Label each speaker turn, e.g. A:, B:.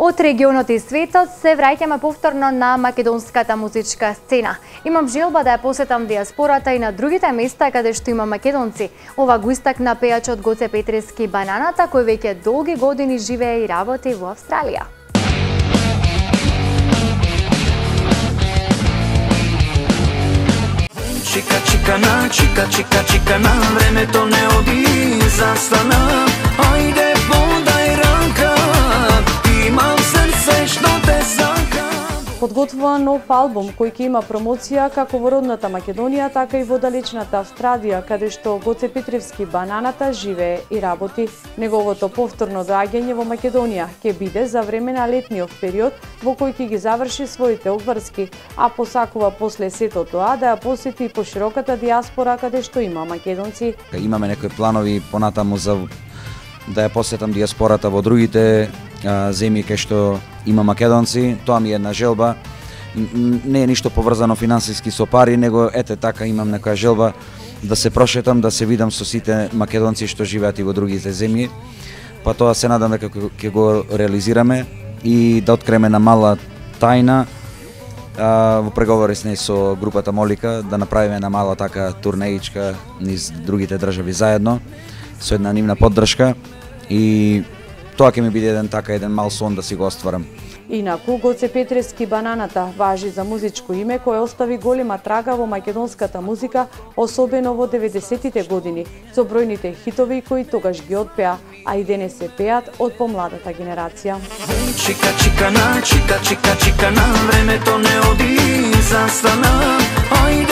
A: Од регионот и светот се враќаме повторно на македонската музичка сцена. Имам желба да ја посетам диаспората и на другите места каде што има македонци. Ова го истакна пејачот Гоце Петрески Бананата, кој веќе долги години живее и работи во Австралија.
B: Чика, чика, времето не оди, застана. Ајде, подај рака, имам срце што те сака.
C: Подготвува нов албум кој ќе има промоција како во родната Македонија, така и во далечната Австралија, каде што Гоце Петревски Бананата живее и работи. Неговото повторно доаѓање во Македонија ќе биде за време на летниот период, во кој ќе ги заврши своите обврски, а посакува после сето тоа да ја посети и пошироката диаспора каде што има македонци.
D: Имаме некои планови понатаму за да ја посетам диаспората во другите земји кај што има македонци. Тоа ми е една желба. Не е ништо поврзано финансиски со пари, него ете така имам некоја желба да се прошетам, да се видам со сите македонци што живеат и во другите земји. Па тоа се надам дека ќе го реализираме и да откриеме на мала тајна во преговори с неј со групата Молика да направиме една мала така турнеичка низ другите држави заедно со една нивна поддршка и тоа ќе ми биде еден мал сон да си го остварам.
C: Инаку, Гоце Петрески Бананата важи за музичко име кој остави голема трага во македонската музика, особено во 90-тите години, со бројните хитови кои тогаш ги отпеа, а и денес се пеат од помладата генерација.
B: Чика, времето не оди, застана. Ајде,